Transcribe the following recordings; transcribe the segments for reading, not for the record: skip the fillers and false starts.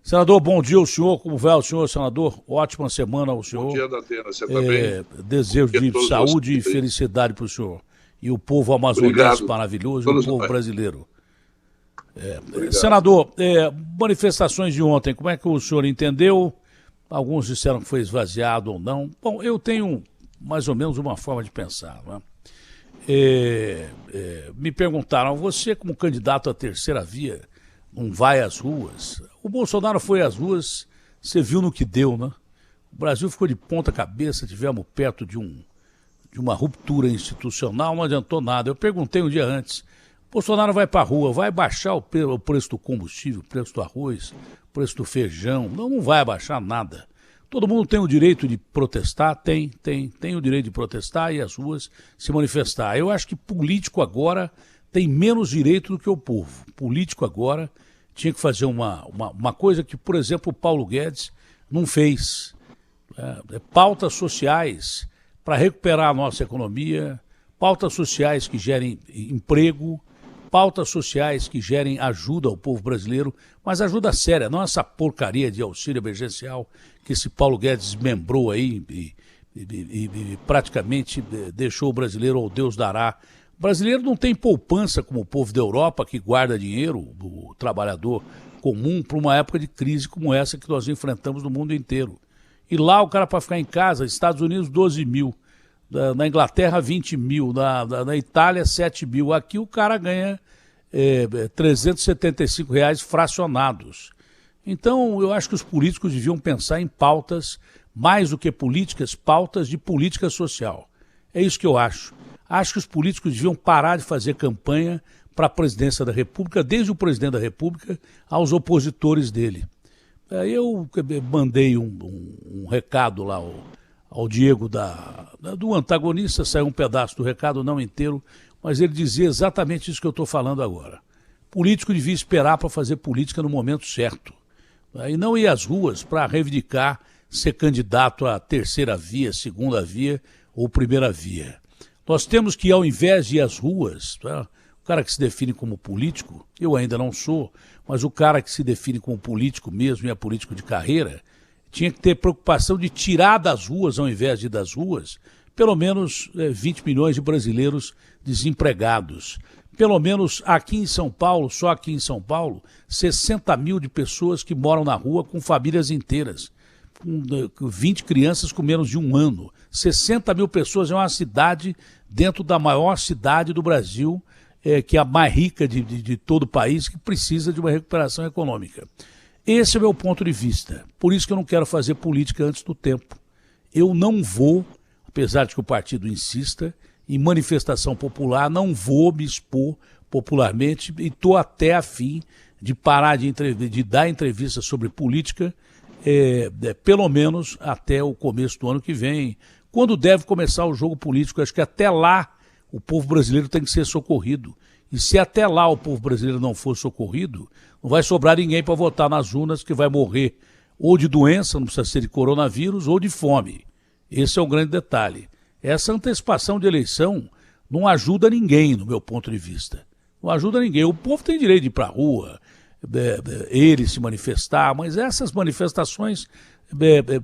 Senador, bom dia ao senhor. Como vai o senhor, senador? Ótima semana ao senhor. Bom dia, Datena. Você está bem? Desejo de saúde e felicidade para o senhor. E o povo amazonense maravilhoso e o povo brasileiro. Senador, manifestações de ontem, como é que o senhor entendeu? Alguns disseram que foi esvaziado ou não. Bom, eu tenho mais ou menos uma forma de pensar, né? Me perguntaram, você como candidato à terceira via, não vai às ruas? O Bolsonaro foi às ruas, você viu no que deu, né? O Brasil ficou de ponta cabeça, tivemos perto de uma ruptura institucional, não adiantou nada. Eu perguntei um dia antes, Bolsonaro vai para a rua, vai baixar o preço do combustível, o preço do arroz, o preço do feijão? Não vai abaixar nada. Todo mundo tem o direito de protestar, tem o direito de protestar e as ruas se manifestar. Eu acho que político agora tem menos direito do que o povo. Político agora tinha que fazer uma coisa que, por exemplo, o Paulo Guedes não fez. Pautas sociais para recuperar a nossa economia, pautas sociais que gerem emprego, pautas sociais que gerem ajuda ao povo brasileiro, mas ajuda séria, não essa porcaria de auxílio emergencial que esse Paulo Guedes desmembrou aí e praticamente deixou o brasileiro ao Deus dará. O brasileiro não tem poupança como o povo da Europa, que guarda dinheiro, o trabalhador comum, para uma época de crise como essa que nós enfrentamos no mundo inteiro. E lá o cara para ficar em casa, Estados Unidos 12 mil, na Inglaterra 20 mil, na Itália 7 mil. Aqui o cara ganha R$375 fracionados. Então eu acho que os políticos deviam pensar em pautas, mais do que políticas, pautas de política social. É isso que eu acho. Acho que os políticos deviam parar de fazer campanha para a presidência da República, desde o presidente da República aos opositores dele. Eu mandei um recado lá ao Diego do antagonista, saiu um pedaço do recado, não inteiro, mas ele dizia exatamente isso que eu estou falando agora. Político devia esperar para fazer política no momento certo. E não ir às ruas para reivindicar ser candidato à terceira via, segunda via ou primeira via. Nós temos que, ao invés de ir às ruas, o cara que se define como político, eu ainda não sou, mas o cara que se define como político mesmo e é político de carreira, tinha que ter preocupação de tirar das ruas, ao invés de ir das ruas, pelo menos 20 milhões de brasileiros desempregados. Pelo menos aqui em São Paulo, só aqui em São Paulo, 60 mil de pessoas que moram na rua com famílias inteiras, com 20 crianças com menos de um ano. 60 mil pessoas é uma cidade dentro da maior cidade do Brasil, que é a mais rica de todo o país, que precisa de uma recuperação econômica. Esse é o meu ponto de vista. Por isso que eu não quero fazer política antes do tempo. Eu não vou, apesar de que o partido insista, em manifestação popular, não vou me expor popularmente e estou até a fim de parar de dar entrevista sobre política, pelo menos até o começo do ano que vem, quando deve começar o jogo político. Acho que até lá o povo brasileiro tem que ser socorrido. E se até lá o povo brasileiro não for socorrido, não vai sobrar ninguém para votar nas urnas, que vai morrer ou de doença, não precisa ser de coronavírus, ou de fome. Esse é o grande detalhe. Essa antecipação de eleição não ajuda ninguém, no meu ponto de vista. Não ajuda ninguém. O povo tem direito de ir para a rua, ele se manifestar, mas essas manifestações,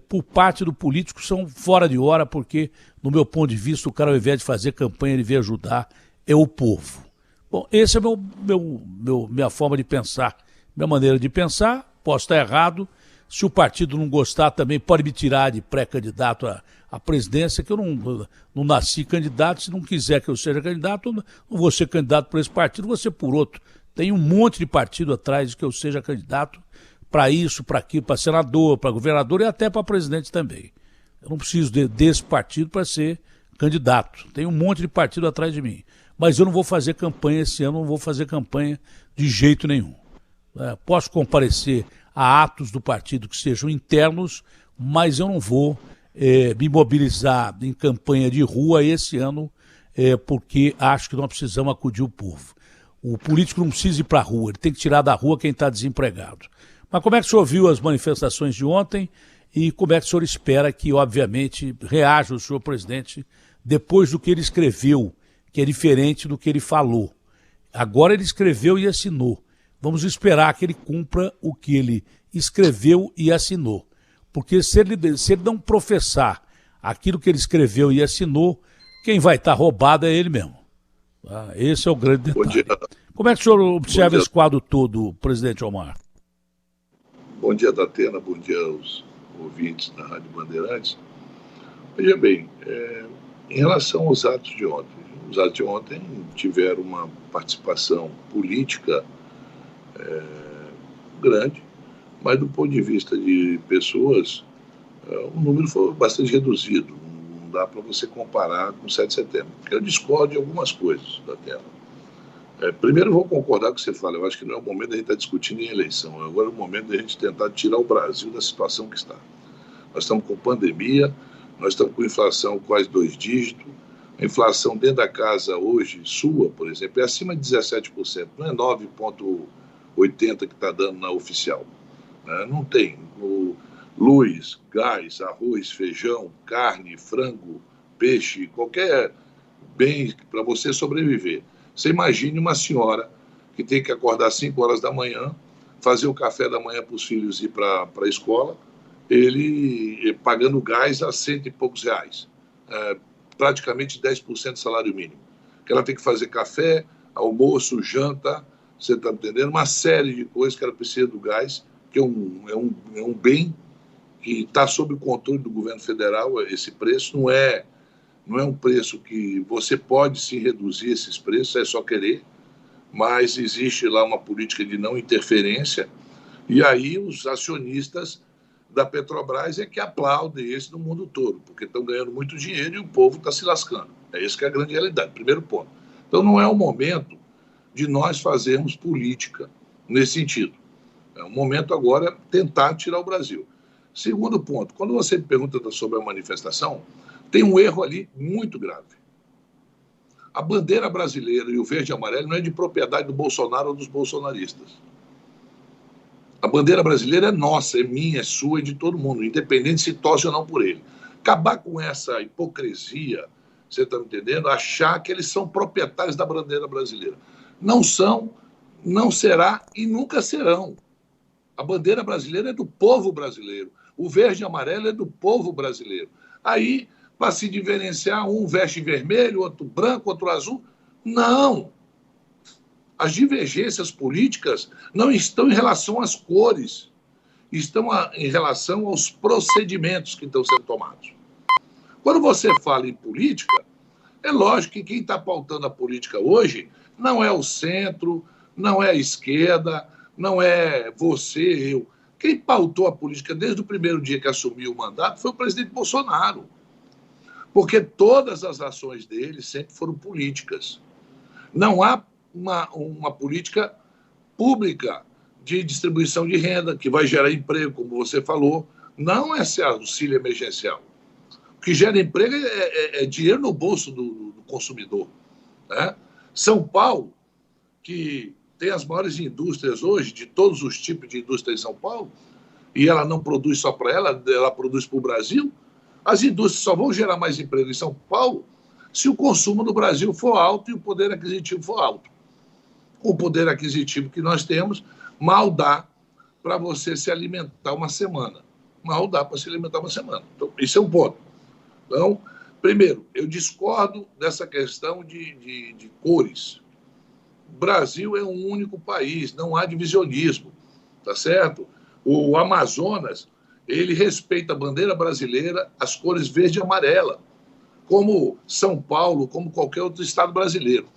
por parte do político, são fora de hora, porque, no meu ponto de vista, o cara, ao invés de fazer campanha, ele devia ajudar, é o povo. Bom, essa é minha forma de pensar, minha maneira de pensar. Posso estar errado. Se o partido não gostar, também pode me tirar de pré-candidato à presidência, que eu não nasci candidato. Se não quiser que eu seja candidato, eu não vou ser candidato por esse partido, vou ser por outro. Tem um monte de partido atrás de que eu seja candidato para isso, para aquilo, para senador, para governador e até para presidente também. Eu não preciso desse partido para ser candidato. Tem um monte de partido atrás de mim. Mas eu não vou fazer campanha esse ano, não vou fazer campanha de jeito nenhum. Posso comparecer a atos do partido que sejam internos, mas eu não vou me mobilizar em campanha de rua esse ano, porque acho que nós precisamos acudir o povo. O político não precisa ir para a rua, ele tem que tirar da rua quem está desempregado. Mas como é que o senhor viu as manifestações de ontem e como é que o senhor espera que, obviamente, reaja o senhor presidente depois do que ele escreveu, que é diferente do que ele falou? Agora ele escreveu e assinou. Vamos esperar que ele cumpra o que ele escreveu e assinou. Porque se ele não professar aquilo que ele escreveu e assinou, quem vai estar roubado é ele mesmo. Tá? Esse é o grande detalhe. Como é que o senhor observa esse quadro todo, presidente Omar? Bom dia, Datena. Bom dia aos ouvintes da Rádio Bandeirantes. Veja bem, em relação aos atos de ontem, os atos de ontem tiveram uma participação política grande, mas do ponto de vista de pessoas, o número foi bastante reduzido. Não dá para você comparar com o 7 de setembro, porque eu discordo de algumas coisas, Datena. Primeiro, eu vou concordar com o que você fala. Eu acho que não é o momento da gente estar discutindo em eleição. Agora é o momento da gente tentar tirar o Brasil da situação que está. Nós estamos com pandemia, nós estamos com inflação quase 2 dígitos. A inflação dentro da casa hoje, sua, por exemplo, é acima de 17%. Não é 9,80% que está dando na oficial. Não tem. Luz, gás, arroz, feijão, carne, frango, peixe, qualquer bem para você sobreviver. Você imagine uma senhora que tem que acordar às 5 horas da manhã, fazer o café da manhã para os filhos ir para a escola, ele pagando gás a 100 e poucos reais, praticamente 10% do salário mínimo. Que ela tem que fazer café, almoço, janta, você está entendendo? Uma série de coisas que ela precisa do gás, que é um bem que está sob o controle do governo federal. Esse preço não é um preço que você pode se reduzir esses preços, é só querer, mas existe lá uma política de não interferência, e aí os acionistas da Petrobras é que aplaudem isso no mundo todo, porque estão ganhando muito dinheiro e o povo está se lascando. É isso que é a grande realidade, primeiro ponto. Então não é o momento de nós fazermos política nesse sentido. É o momento agora tentar tirar o Brasil. Segundo ponto, quando você me pergunta sobre a manifestação, tem um erro ali muito grave. A bandeira brasileira e o verde e amarelo não é de propriedade do Bolsonaro ou dos bolsonaristas. A bandeira brasileira é nossa, é minha, é sua e de todo mundo, independente se torce ou não por ele. Acabar com essa hipocrisia, você está me entendendo? Achar que eles são proprietários da bandeira brasileira. Não são, não será e nunca serão. A bandeira brasileira é do povo brasileiro. O verde e amarelo é do povo brasileiro. Aí, para se diferenciar, um veste vermelho, outro branco, outro azul. Não. As divergências políticas não estão em relação às cores, estão em relação aos procedimentos que estão sendo tomados. Quando você fala em política, é lógico que quem está pautando a política hoje não é o centro, não é a esquerda, não é você, eu. Quem pautou a política desde o primeiro dia que assumiu o mandato foi o presidente Bolsonaro. Porque todas as ações dele sempre foram políticas. Não há uma política pública de distribuição de renda que vai gerar emprego, como você falou. Não é esse auxílio emergencial. O que gera emprego é dinheiro no bolso do consumidor. Né? São Paulo, que tem as maiores indústrias hoje, de todos os tipos de indústria em São Paulo, e ela não produz só para ela produz para o Brasil. As indústrias só vão gerar mais emprego em São Paulo se o consumo no Brasil for alto e o poder aquisitivo for alto. Com o poder aquisitivo que nós temos, mal dá para você se alimentar uma semana. Mal dá para se alimentar uma semana. Então, isso é um ponto. Então, primeiro, eu discordo dessa questão de cores. O Brasil é um único país, não há divisionismo, tá certo? O Amazonas, ele respeita a bandeira brasileira, as cores verde e amarela, como São Paulo, como qualquer outro estado brasileiro.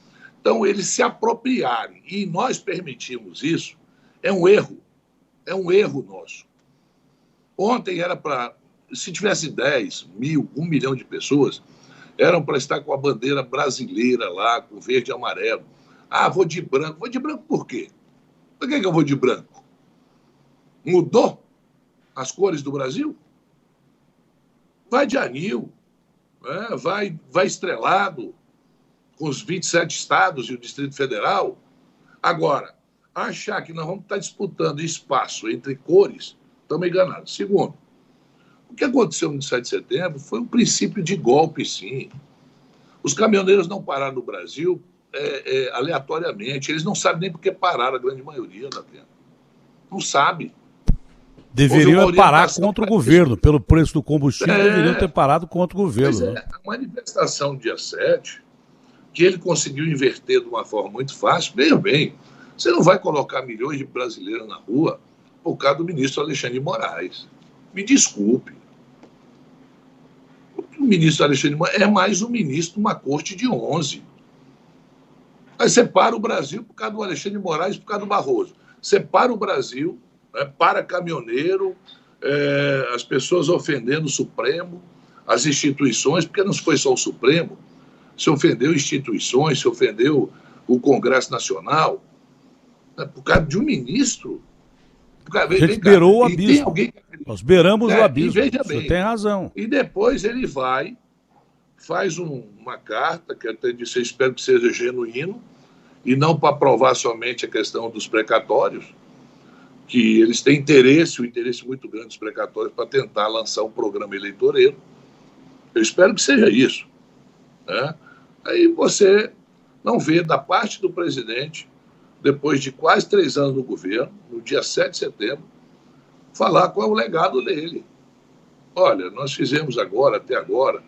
Então, eles se apropriarem e nós permitimos isso, é um erro nosso. Ontem era para, se tivesse 10 mil, 1 milhão de pessoas, eram para estar com a bandeira brasileira lá, com verde e amarelo. Ah, vou de branco. Vou de branco por quê? Por que eu vou de branco? Mudou as cores do Brasil? Vai de anil, né? vai estrelado, com os 27 estados e o Distrito Federal. Agora, achar que nós vamos estar disputando espaço entre cores, estamos enganados. Segundo, o que aconteceu no 7 de setembro foi um princípio de golpe, sim. Os caminhoneiros não pararam no Brasil aleatoriamente. Eles não sabem nem por que pararam, a grande maioria da terra. Não sabe. Deveriam parar contra o governo. Pelo preço do combustível, deveriam ter parado contra o governo. Né? A manifestação dia 7, que ele conseguiu inverter de uma forma muito fácil, veja bem, você não vai colocar milhões de brasileiros na rua por causa do ministro Alexandre de Moraes. Me desculpe. O ministro Alexandre de Moraes é mais um ministro de uma corte de 11. Aí separa o Brasil por causa do Alexandre de Moraes, por causa do Barroso. Separa o Brasil, né, para caminhoneiro, as pessoas ofendendo o Supremo, as instituições, porque não foi só o Supremo, se ofendeu instituições, se ofendeu o Congresso Nacional, né, por causa de um ministro. A gente beirou o abismo. Nós beiramos o abismo. Você tem razão. E depois ele vai, faz uma carta, que até disse, eu espero que seja genuíno, e não para provar somente a questão dos precatórios, que eles têm interesse, um interesse muito grande dos precatórios, para tentar lançar um programa eleitoreiro. Eu espero que seja isso. Né? Aí você não vê, da parte do presidente, depois de quase 3 anos no governo, no dia 7 de setembro, falar qual é o legado dele. Olha, nós fizemos agora, até agora,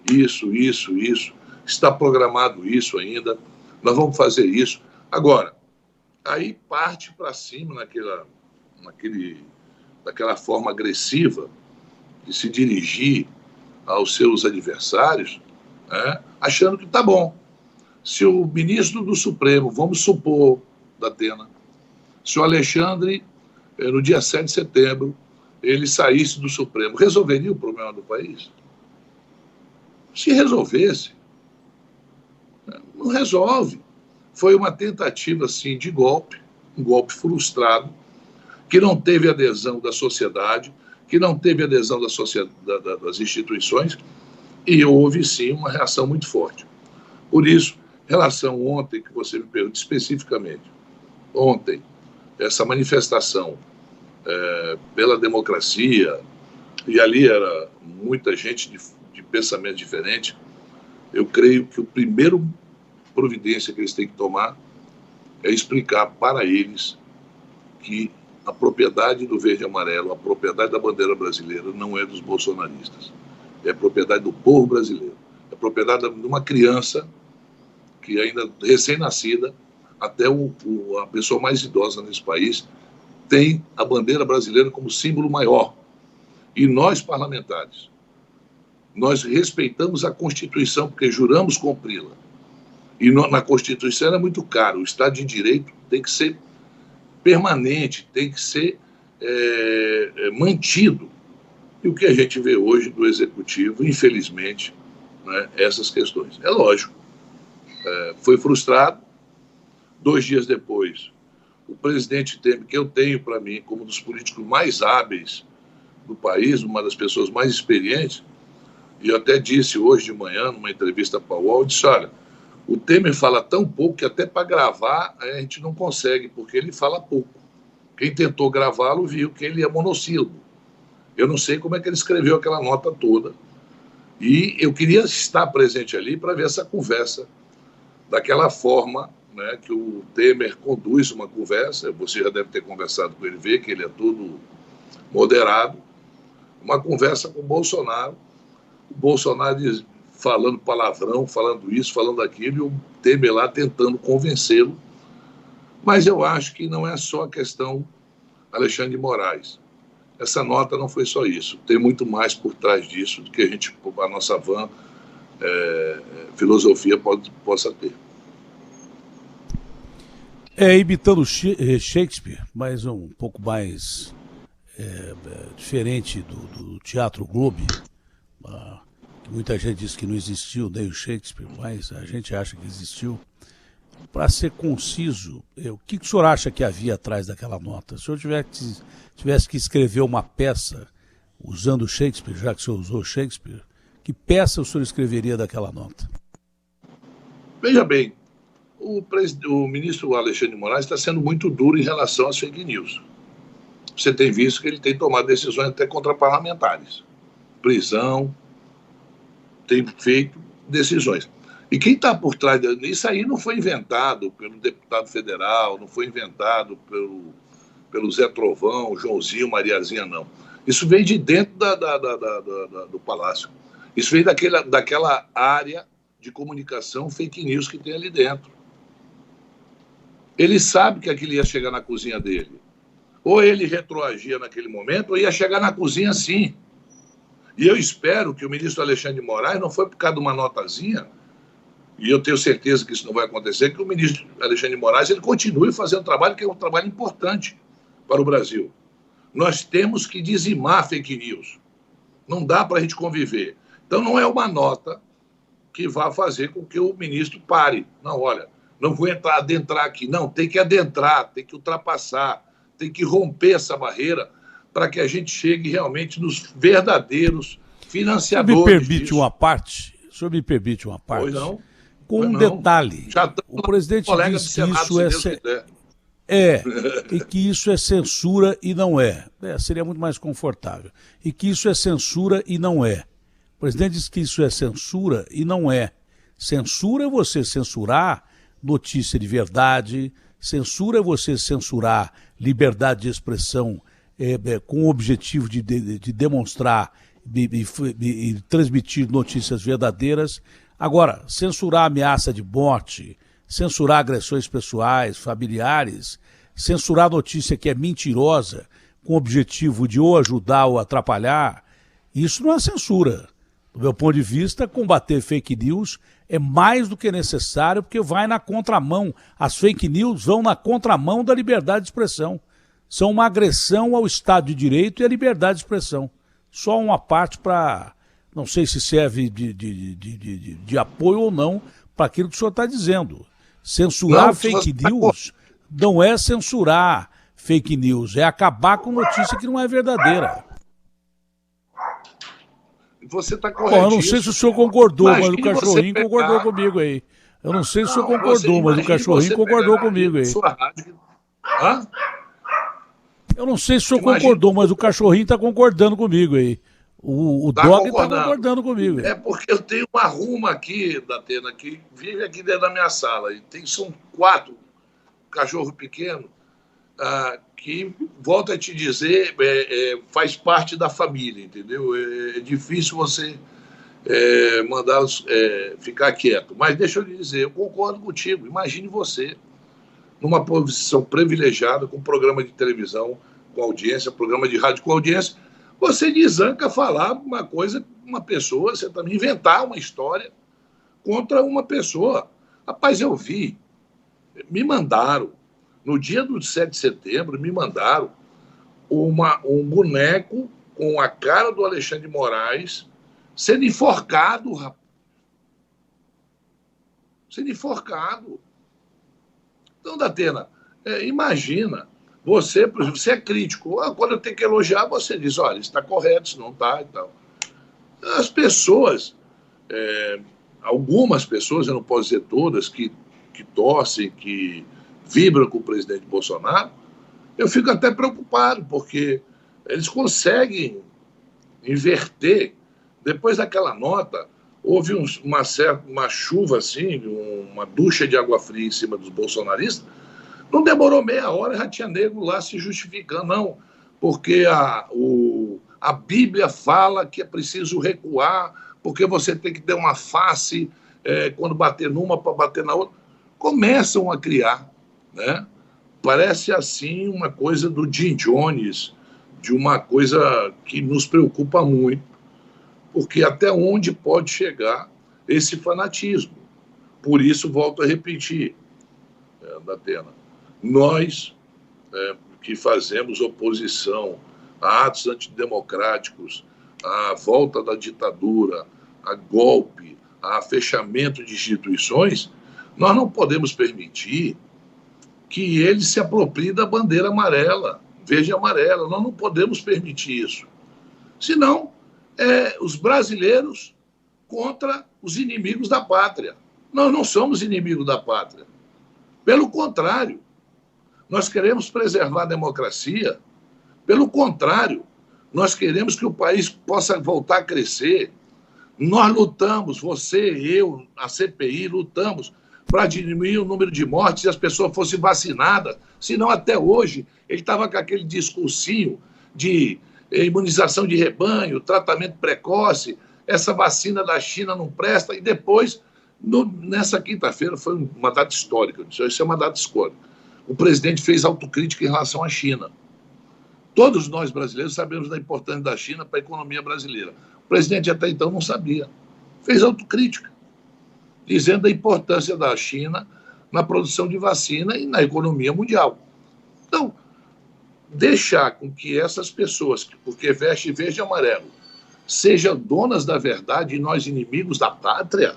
isso, está programado isso ainda, nós vamos fazer isso. Agora, aí parte para cima daquela forma agressiva de se dirigir aos seus adversários, né, achando que está bom. Se o ministro do Supremo, vamos supor, da Atena, se o Alexandre, no dia 7 de setembro, ele saísse do Supremo, resolveria o problema do país? Se resolvesse, não resolve. Foi uma tentativa, sim, de golpe, um golpe frustrado, que não teve adesão da sociedade, que não teve adesão das instituições, e houve, sim, uma reação muito forte. Por isso, relação ontem, que você me pergunta especificamente, ontem, essa manifestação pela democracia, e ali era muita gente de pensamento diferente, eu creio que o primeiro providência que eles têm que tomar é explicar para eles que a propriedade do verde e amarelo, a propriedade da bandeira brasileira não é dos bolsonaristas, é propriedade do povo brasileiro, é propriedade de uma criança que ainda recém-nascida, até a pessoa mais idosa nesse país, tem a bandeira brasileira como símbolo maior. E nós, parlamentares, nós respeitamos a Constituição, porque juramos cumpri-la. E na Constituição é muito caro. O Estado de Direito tem que ser permanente, tem que ser mantido. E o que a gente vê hoje do Executivo, infelizmente, né, essas questões. É lógico, foi frustrado. 2 dias depois, o presidente Temer, que eu tenho para mim como um dos políticos mais hábeis do país, uma das pessoas mais experientes, e eu até disse hoje de manhã, numa entrevista para o UOL, eu disse, olha, o Temer fala tão pouco que até para gravar a gente não consegue, porque ele fala pouco. Quem tentou gravá-lo viu que ele é monossílabo. Eu não sei como é que ele escreveu aquela nota toda. E eu queria estar presente ali para ver essa conversa daquela forma, né, que o Temer conduz uma conversa. Você já deve ter conversado com ele, vê que ele é todo moderado. Uma conversa com o Bolsonaro falando palavrão, falando isso, falando aquilo, e o Temer lá tentando convencê-lo. Mas eu acho que não é só a questão Alexandre de Moraes. Essa nota não foi só isso. Tem muito mais por trás disso do que a nossa vã filosofia possa ter. Imitando Shakespeare, mas um pouco mais diferente do Teatro Globo, que muita gente diz que não existiu nem o Shakespeare, mas a gente acha que existiu. Para ser conciso, o que o senhor acha que havia atrás daquela nota? Se o senhor tivesse que escrever uma peça usando Shakespeare, já que o senhor usou Shakespeare, que peça o senhor escreveria daquela nota? Veja bem, o ministro Alexandre de Moraes está sendo muito duro em relação às fake news. Você tem visto que ele tem tomado decisões até contra parlamentares. Prisão, tem feito decisões. E quem está por trás disso aí não foi inventado pelo deputado federal, não foi inventado pelo Zé Trovão, Joãozinho, Mariazinha, não. Isso vem de dentro do Palácio. Isso vem daquela área de comunicação fake news que tem ali dentro. Ele sabe que aquilo ia chegar na cozinha dele. Ou ele retroagia naquele momento, ou ia chegar na cozinha sim. E eu espero que o ministro Alexandre de Moraes não foi por causa de uma notazinha, e eu tenho certeza que isso não vai acontecer, que o ministro Alexandre de Moraes ele continue fazendo um trabalho que é um trabalho importante para o Brasil. Nós temos que dizimar fake news. Não dá para a gente conviver. Então não é uma nota que vá fazer com que o ministro pare. Não, olha, não vou adentrar aqui. Não, tem que adentrar, tem que ultrapassar, tem que romper essa barreira para que a gente chegue realmente nos verdadeiros financiadores. O senhor me permite uma parte? O senhor me permite uma parte? Pois não. Com um detalhe. O presidente diz que isso e que isso é censura e não é. Seria muito mais confortável. E que isso é censura e não é. O presidente diz que isso é censura e não é. Censura é você censurar notícia de verdade, censura é você censurar liberdade de expressão com o objetivo de demonstrar e transmitir notícias verdadeiras. Agora, censurar ameaça de morte, censurar agressões pessoais, familiares, censurar notícia que é mentirosa com o objetivo de ou ajudar ou atrapalhar, isso não é censura. Do meu ponto de vista, combater fake news é mais do que necessário porque vai na contramão. As fake news vão na contramão da liberdade de expressão. São uma agressão ao Estado de Direito e à liberdade de expressão. Só uma parte para... Não sei se serve de apoio ou não para aquilo que o senhor está dizendo. Censurar fake news não é censurar fake news, é acabar com notícia que não é verdadeira. Você está correto. Eu não sei se o senhor concordou, mas o cachorrinho concordou comigo aí. Eu não sei se o senhor concordou, mas o cachorrinho concordou comigo aí. Hã? Eu não sei se o senhor concordou, mas o cachorrinho está concordando comigo aí. O dog está concordando comigo. É porque eu tenho uma ruma aqui, Datena, que vive aqui dentro da minha sala. E são 4 cachorros pequenos que, volto a te dizer, faz parte da família, entendeu? É difícil você mandá-los ficar quieto. Mas deixa eu lhe dizer, eu concordo contigo. Imagine você numa posição privilegiada, com programa de televisão com audiência, programa de rádio com audiência, você desanca falar uma coisa, uma pessoa, você também inventar uma história contra uma pessoa. Rapaz, eu vi, me mandaram, no dia do 7 de setembro, me mandaram um boneco com a cara do Alexandre de Moraes sendo enforcado, rapaz. Sendo enforcado. Então, Datena, imagina, você é crítico. Quando eu tenho que elogiar, você diz, olha, isso está correto, isso não está e tal. As pessoas, algumas pessoas, eu não posso dizer todas, que torcem, que vibram com o presidente Bolsonaro, eu fico até preocupado, porque eles conseguem inverter. Depois daquela nota, houve uma chuva, assim, uma ducha de água fria em cima dos bolsonaristas. Não demorou meia hora, já tinha nego lá se justificando, não, porque a Bíblia fala que é preciso recuar, porque você tem que ter uma face quando bater numa para bater na outra. Começam a criar, né? Parece assim uma coisa do Jim Jones, de uma coisa que nos preocupa muito, porque até onde pode chegar esse fanatismo. Por isso, volto a repetir, Datena, nós que fazemos oposição a atos antidemocráticos, à volta da ditadura, a golpe, a fechamento de instituições, nós não podemos permitir que ele se aproprie da bandeira amarela, verde e amarela. Nós não podemos permitir isso. Senão, os brasileiros contra os inimigos da pátria. Nós não somos inimigos da pátria. Pelo contrário, nós queremos preservar a democracia. Pelo contrário, nós queremos que o país possa voltar a crescer. Nós lutamos, você, eu, a CPI, lutamos para diminuir o número de mortes se as pessoas fossem vacinadas. Senão, até hoje, ele estava com aquele discursinho de imunização de rebanho, tratamento precoce, essa vacina da China não presta, e depois, nessa quinta-feira, foi uma data histórica, isso é uma data histórica. O presidente fez autocrítica em relação à China. Todos nós brasileiros sabemos da importância da China para a economia brasileira. O presidente até então não sabia. Fez autocrítica, dizendo da importância da China na produção de vacina e na economia mundial. Então, deixar com que essas pessoas, porque veste verde e amarelo, sejam donas da verdade e nós inimigos da pátria?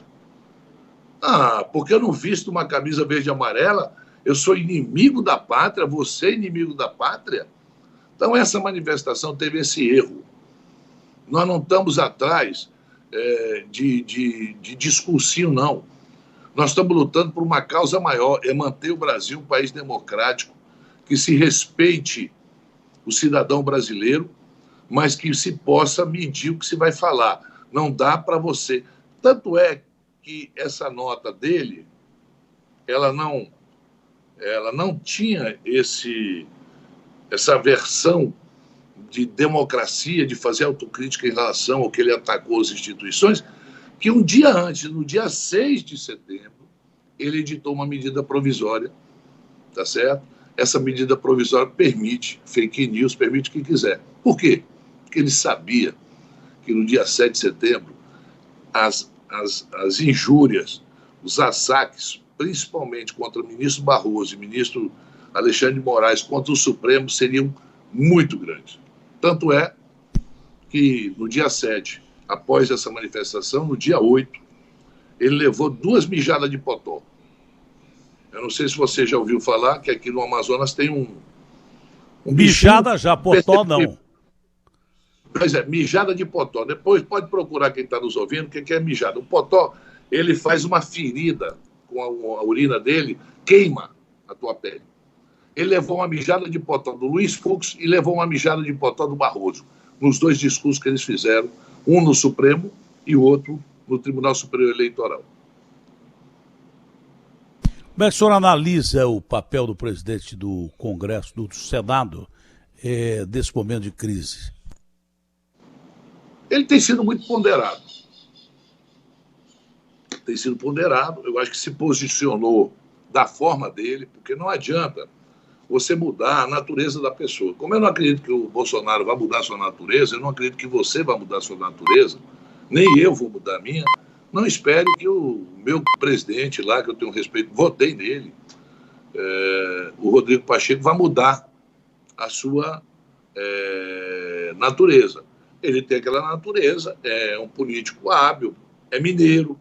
Porque eu não visto uma camisa verde e amarela, eu sou inimigo da pátria, você é inimigo da pátria? Então, essa manifestação teve esse erro. Nós não estamos atrás de discursinho, não. Nós estamos lutando por uma causa maior, é manter o Brasil um país democrático, que se respeite o cidadão brasileiro, mas que se possa medir o que se vai falar. Não dá para você. Tanto é que essa nota dele, ela não tinha essa versão de democracia, de fazer autocrítica em relação ao que ele atacou as instituições, que um dia antes, no dia 6 de setembro, ele editou uma medida provisória, tá certo? Essa medida provisória permite fake news, permite o que quiser. Por quê? Porque ele sabia que no dia 7 de setembro as injúrias, os ataques, principalmente contra o ministro Barroso e o ministro Alexandre de Moraes, contra o Supremo, seriam muito grandes. Tanto é que no dia 7, após essa manifestação, no dia 8, ele levou 2 mijadas de potó. Eu não sei se você já ouviu falar que aqui no Amazonas tem um mijada já, potó não. Pois é, mijada de potó. Depois pode procurar quem está nos ouvindo o que é mijada. O potó, ele faz uma ferida com a urina dele, queima a tua pele. Ele levou uma mijada de potó do Luiz Fux e levou uma mijada de potó do Barroso, nos 2 discursos que eles fizeram, um no Supremo e o outro no Tribunal Superior Eleitoral. Como é que o senhor analisa o papel do presidente do Congresso, do Senado, desse momento de crise? Ele tem sido muito ponderado. Tem sido ponderado, eu acho que se posicionou da forma dele, porque não adianta você mudar a natureza da pessoa. Como eu não acredito que o Bolsonaro vai mudar a sua natureza, eu não acredito que você vai mudar a sua natureza, nem eu vou mudar a minha, não espere que o meu presidente lá, que eu tenho respeito, votei nele, o Rodrigo Pacheco, vai mudar a sua natureza. Ele tem aquela natureza, é um político hábil, é mineiro,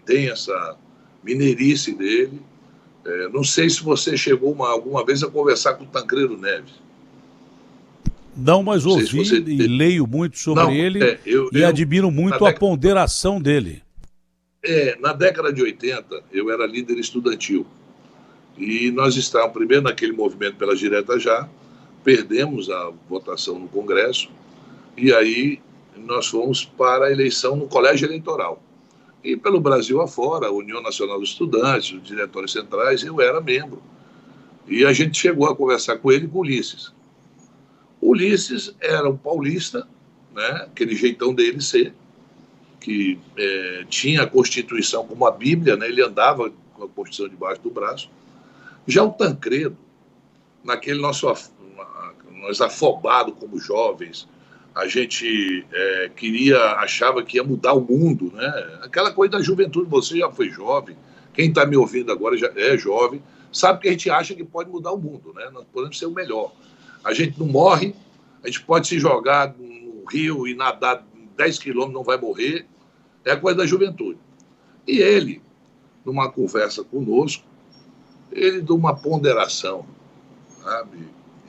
tem essa mineirice dele. Não sei se você chegou alguma vez a conversar com o Tancredo Neves. Não, mas ouvi e leio muito sobre ele e admiro muito a ponderação dele. Na década de 80, eu era líder estudantil. E nós estávamos primeiro naquele movimento pela Direta Já, perdemos a votação no Congresso, e aí nós fomos para a eleição no colégio eleitoral. E pelo Brasil afora, a União Nacional dos Estudantes, os diretórios centrais, eu era membro. E a gente chegou a conversar com ele e com o Ulisses. O Ulisses era um paulista, né, aquele jeitão dele ser, que tinha a Constituição como a Bíblia, né, ele andava com a Constituição debaixo do braço. Já o Tancredo, naquele nós afobados como jovens, a gente achava que ia mudar o mundo, né? Aquela coisa da juventude, você já foi jovem, quem está me ouvindo agora já é jovem, sabe que a gente acha que pode mudar o mundo, né? Nós podemos ser o melhor. A gente não morre, a gente pode se jogar no rio e nadar 10 quilômetros, não vai morrer, é a coisa da juventude. E ele, numa conversa conosco, ele deu uma ponderação, sabe?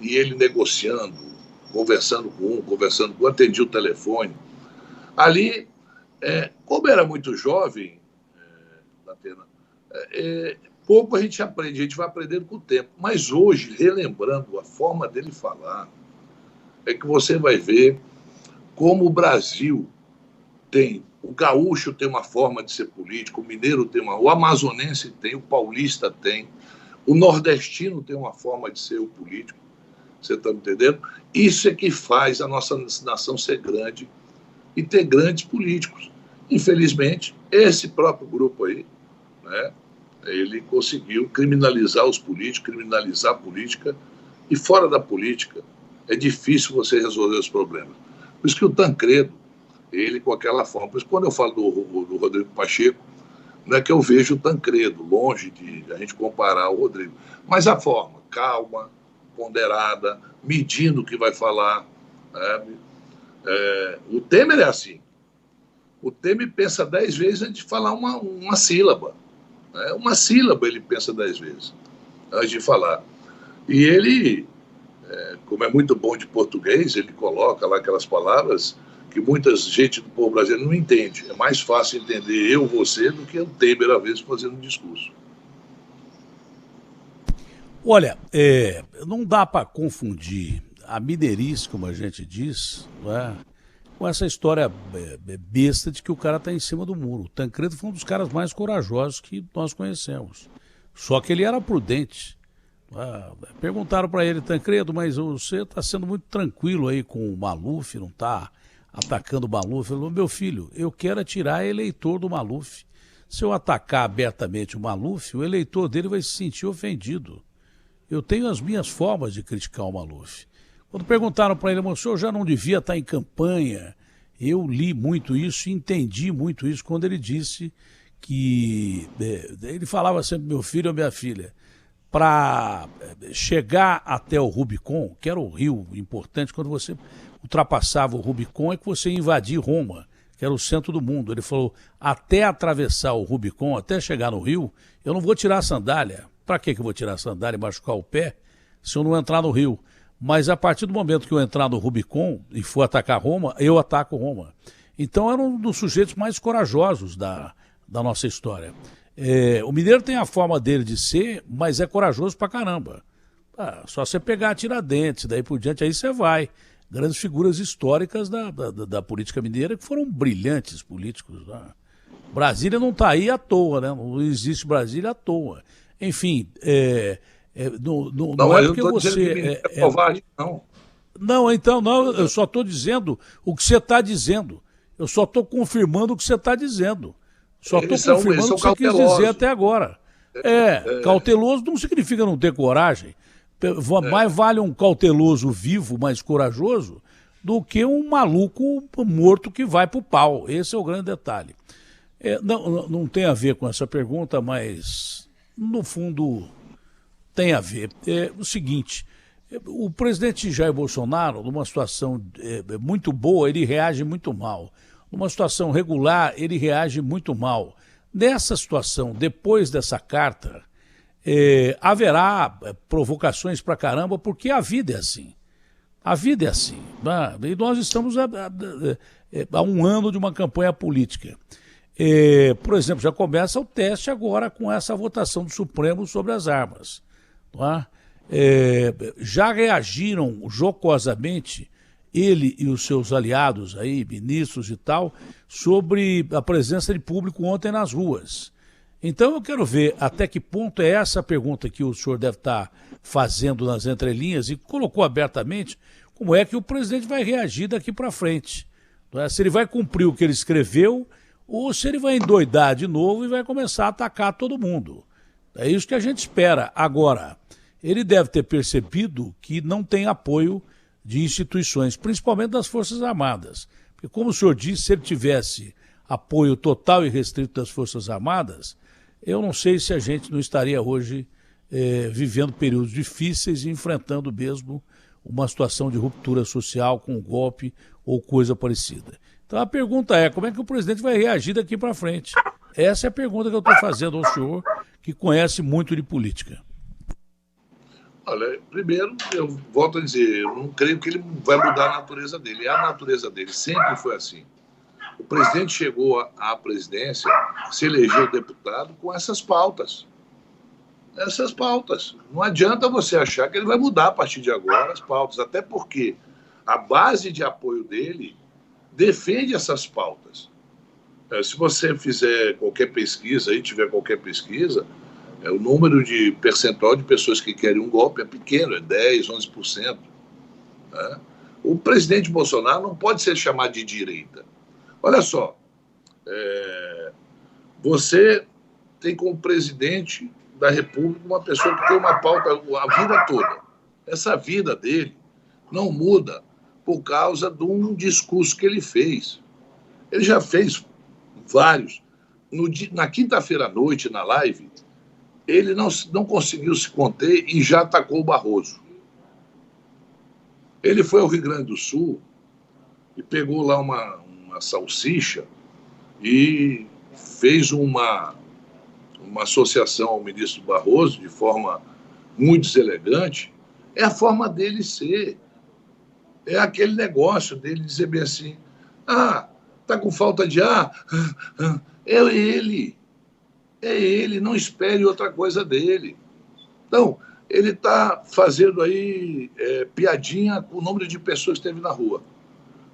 E ele negociando, conversando com um, conversando com outro, atendia o telefone. Ali, como era muito jovem, pouco a gente aprende, a gente vai aprendendo com o tempo. Mas hoje, relembrando a forma dele falar, é que você vai ver como o Brasil tem O gaúcho tem uma forma de ser político, o mineiro tem uma, o amazonense tem, o paulista tem, o nordestino tem uma forma de ser o político. Você está me entendendo? Isso é que faz a nossa nação ser grande e ter grandes políticos. Infelizmente, esse próprio grupo aí, né, ele conseguiu criminalizar os políticos, criminalizar a política, e fora da política é difícil você resolver os problemas. Por isso que o Tancredo, ele com aquela forma, por isso que quando eu falo do Rodrigo Pacheco, não é que eu vejo o Tancredo, longe de a gente comparar o Rodrigo, mas a forma, calma, ponderada, medindo o que vai falar. O Temer é assim. O Temer pensa 10 vezes antes de falar uma sílaba. Uma sílaba ele pensa 10 vezes antes de falar. E ele, como é muito bom de português, ele coloca lá aquelas palavras que muita gente do povo brasileiro não entende. É mais fácil entender eu, você, do que o Temer, às vezes, fazendo um discurso. Olha, não dá para confundir a mineirice, como a gente diz, não é, com essa história besta de que o cara está em cima do muro. O Tancredo foi um dos caras mais corajosos que nós conhecemos. Só que ele era prudente. Perguntaram para ele, Tancredo, mas você está sendo muito tranquilo aí com o Maluf, não está atacando o Maluf? Ele falou, meu filho, eu quero tirar eleitor do Maluf. Se eu atacar abertamente o Maluf, o eleitor dele vai se sentir ofendido. Eu tenho as minhas formas de criticar o Maluf. Quando perguntaram para ele, o senhor já não devia estar em campanha, eu li muito isso e entendi muito isso quando ele disse que... ele falava sempre, meu filho ou minha filha, para chegar até o Rubicon, que era o rio importante, quando você ultrapassava o Rubicon, é que você ia invadir Roma, que era o centro do mundo. Ele falou, até atravessar o Rubicon, até chegar no rio, eu não vou tirar a sandália. Para que eu vou tirar a sandália e machucar o pé se eu não entrar no rio? Mas a partir do momento que eu entrar no Rubicon e for atacar Roma, eu ataco Roma. Então era um dos sujeitos mais corajosos da nossa história. O mineiro tem a forma dele de ser, mas é corajoso pra caramba. Só você pegar Tiradentes, daí por diante, aí você vai. Grandes figuras históricas da política mineira que foram brilhantes políticos. Né? Brasília não está aí à toa, né? Não existe Brasília à toa. Enfim, não é porque você... É covarde, não. Não, então, não, eu só estou dizendo o que você está dizendo. Eu só estou confirmando o que você está dizendo. Só estou confirmando o que você quis dizer até agora. Cauteloso não significa não ter coragem. Mais vale um cauteloso vivo, mais corajoso, do que um maluco morto que vai para o pau. Esse é o grande detalhe. Não tem a ver com essa pergunta, mas, no fundo, tem a ver. É o seguinte, o presidente Jair Bolsonaro, numa situação muito boa, ele reage muito mal. Numa situação regular, ele reage muito mal. Nessa situação, depois dessa carta, haverá provocações pra caramba, porque a vida é assim. A vida é assim. Né? E nós estamos há um ano de uma campanha política. Por exemplo, já começa o teste agora com essa votação do Supremo sobre as armas. Não é? Já reagiram jocosamente ele e os seus aliados aí, ministros e tal, sobre a presença de público ontem nas ruas. Então eu quero ver até que ponto é essa pergunta que o senhor deve estar fazendo nas entrelinhas e colocou abertamente, como é que o presidente vai reagir daqui para frente. Não é? Se ele vai cumprir o que ele escreveu ou se ele vai endoidar de novo e vai começar a atacar todo mundo. É isso que a gente espera. Agora, ele deve ter percebido que não tem apoio de instituições, principalmente das Forças Armadas. Porque, como o senhor disse, se ele tivesse apoio total e restrito das Forças Armadas, eu não sei se a gente não estaria hoje vivendo períodos difíceis e enfrentando mesmo uma situação de ruptura social com um golpe ou coisa parecida. Então a pergunta é, como é que o presidente vai reagir daqui para frente? Essa é a pergunta que eu estou fazendo ao senhor, que conhece muito de política. Olha, primeiro, eu volto a dizer, eu não creio que ele vai mudar a natureza dele. A natureza dele sempre foi assim. O presidente chegou à presidência, se elegeu deputado com essas pautas. Essas pautas. Não adianta você achar que ele vai mudar a partir de agora as pautas, até porque a base de apoio dele defende essas pautas. Se você fizer qualquer pesquisa, aí tiver qualquer pesquisa, o número de percentual de pessoas que querem um golpe é pequeno, é 10, 11%. Né? O presidente Bolsonaro não pode ser chamado de direita. Olha só, você tem como presidente da República uma pessoa que tem uma pauta a vida toda. Essa vida dele não muda por causa de um discurso que ele fez. Ele já fez vários. Na quinta-feira à noite, na live, ele não conseguiu se conter e já atacou o Barroso. Ele foi ao Rio Grande do Sul e pegou lá uma salsicha e fez uma associação ao ministro Barroso de forma muito deselegante. É a forma dele ser. É aquele negócio dele dizer bem assim, tá com falta de ar? É ele, não espere outra coisa dele. Então, ele está fazendo aí piadinha com o número de pessoas que esteve na rua.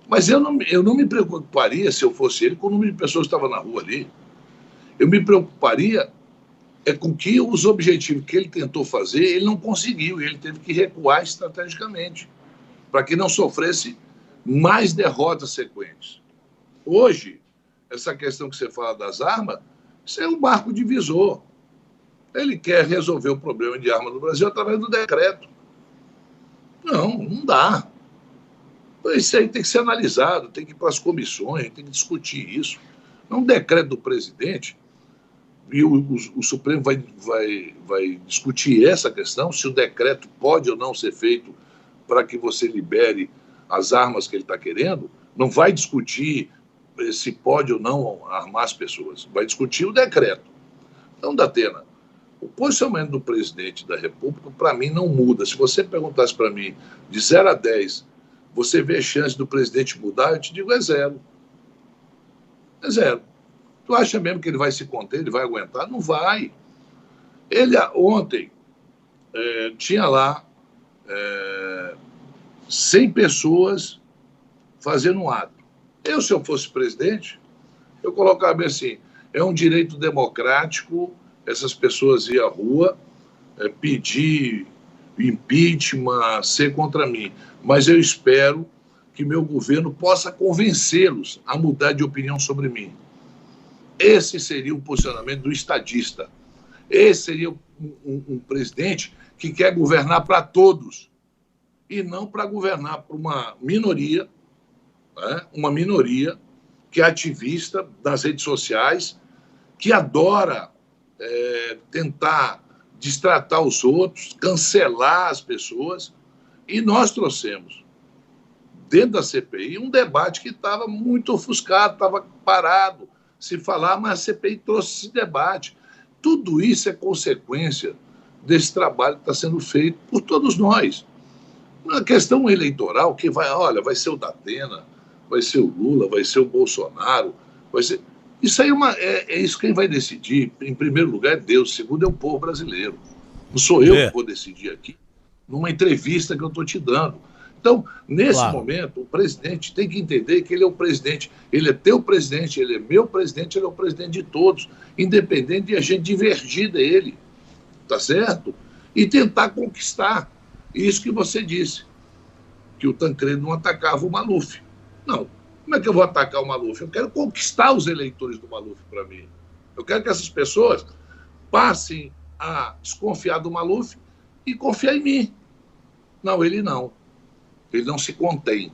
Mas eu não me preocuparia, se eu fosse ele, com o número de pessoas que estavam na rua ali. Eu me preocuparia com que os objetivos que ele tentou fazer, ele não conseguiu, e ele teve que recuar estrategicamente, para que não sofresse mais derrotas sequentes. Hoje, essa questão que você fala das armas, isso é um marco divisor. Ele quer resolver o problema de armas no Brasil através do decreto. Não dá. Isso aí tem que ser analisado, tem que ir para as comissões, tem que discutir isso. Não um decreto do presidente, e o Supremo vai discutir essa questão, se o decreto pode ou não ser feito para que você libere as armas que ele está querendo, não vai discutir se pode ou não armar as pessoas, vai discutir o decreto. Então, Datena, o posicionamento do presidente da República, para mim, não muda. Se você perguntasse para mim, de 0 a 10, você vê chance do presidente mudar? Eu te digo, é 0. É 0. Tu acha mesmo que ele vai se conter, ele vai aguentar? Não vai. Ele, ontem, tinha lá 100 pessoas fazendo um ato. Se eu fosse presidente, eu colocava bem assim, é um direito democrático essas pessoas ir à rua, pedir impeachment, ser contra mim. Mas eu espero que meu governo possa convencê-los a mudar de opinião sobre mim. Esse seria o posicionamento do estadista. Esse seria um presidente que quer governar para todos e não para governar para uma minoria, né? Uma minoria que é ativista das redes sociais, que adora tentar destratar os outros, cancelar as pessoas. E nós trouxemos, dentro da CPI, um debate que estava muito ofuscado, estava parado, se falar, mas a CPI trouxe esse debate. Tudo isso é consequência desse trabalho que está sendo feito por todos nós. Na questão eleitoral, que vai ser o Datena, vai ser o Lula, vai ser o Bolsonaro, vai ser... Isso aí é isso quem vai decidir. Em primeiro lugar é Deus, segundo é o povo brasileiro. Não sou eu que vou decidir aqui, numa entrevista que eu estou te dando. Então, nesse momento, o presidente tem que entender que ele é o presidente. Ele é teu presidente, ele é meu presidente, ele é o presidente de todos, independente de a gente divergir dele, tá certo? E tentar conquistar isso que você disse, que o Tancredo não atacava o Maluf. Não. Como é que eu vou atacar o Maluf? Eu quero conquistar os eleitores do Maluf para mim. Eu quero que essas pessoas passem a desconfiar do Maluf e confiar em mim. Não, ele não. Ele não se contém.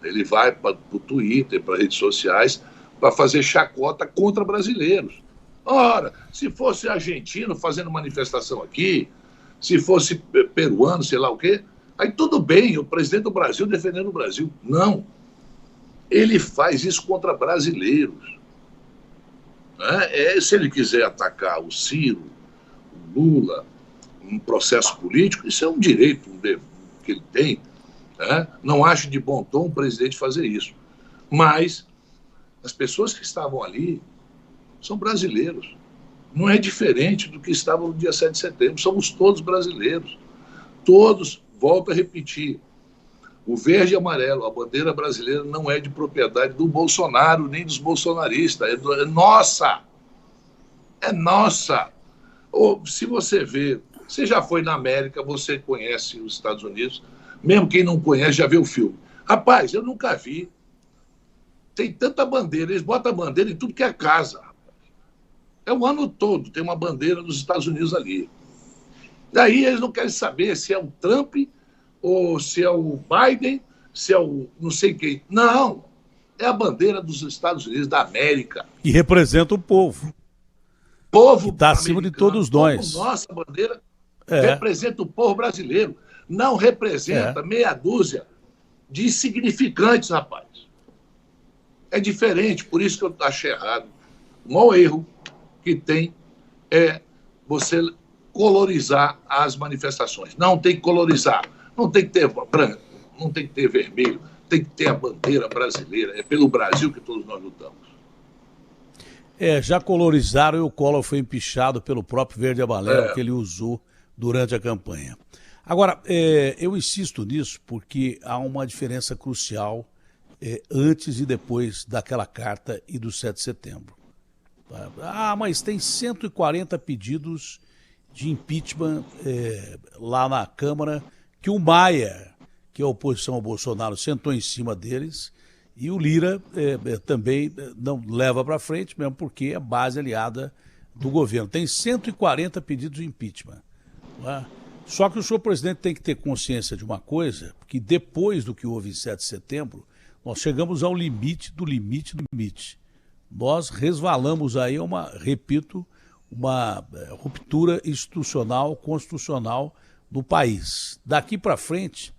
Ele vai para o Twitter, para redes sociais, para fazer chacota contra brasileiros. Ora, se fosse argentino fazendo manifestação aqui, se fosse peruano, sei lá o quê, aí tudo bem, o presidente do Brasil defendendo o Brasil. Não. Ele faz isso contra brasileiros. Né? Se ele quiser atacar o Ciro, o Lula, um processo político, isso é um direito que ele tem. Né? Não acho de bom tom o presidente fazer isso. Mas as pessoas que estavam ali são brasileiros. Não é diferente do que estavam no dia 7 de setembro. Somos todos brasileiros. Todos, volto a repetir, O verde e amarelo, a bandeira brasileira não é de propriedade do Bolsonaro, nem dos bolsonaristas, é nossa. É nossa. Ou, se você vê, você já foi na América, você conhece os Estados Unidos, mesmo quem não conhece já viu o filme. Rapaz, eu nunca vi. Tem tanta bandeira, eles botam a bandeira em tudo que é casa. É o ano todo, tem uma bandeira dos Estados Unidos ali. Daí eles não querem saber se é o Trump, ou se é o Biden, se é o não sei quem. Não, é a bandeira dos Estados Unidos da América. E representa o povo. Povo está acima de todos nós. Nossa bandeira representa o povo brasileiro. Não representa meia dúzia de insignificantes, rapaz. É diferente, por isso que eu achei errado. O maior erro que tem é você colorizar as manifestações. Não tem que colorizar. Não tem que ter branco, não tem que ter vermelho, tem que ter a bandeira brasileira. É pelo Brasil que todos nós lutamos. Já colorizaram e o Collor foi empichado pelo próprio verde e amarelo que ele usou durante a campanha. Agora, eu insisto nisso porque há uma diferença crucial antes e depois daquela carta e do 7 de setembro. Mas tem 140 pedidos de impeachment lá na Câmara, que o Maia, que é a oposição ao Bolsonaro, sentou em cima deles, e o Lira também não leva para frente, mesmo porque é base aliada do governo. Tem 140 pedidos de impeachment. Só que o senhor presidente tem que ter consciência de uma coisa, que depois do que houve em 7 de setembro, nós chegamos ao limite do limite do limite. Nós resvalamos aí uma ruptura institucional, constitucional do país. Daqui para frente,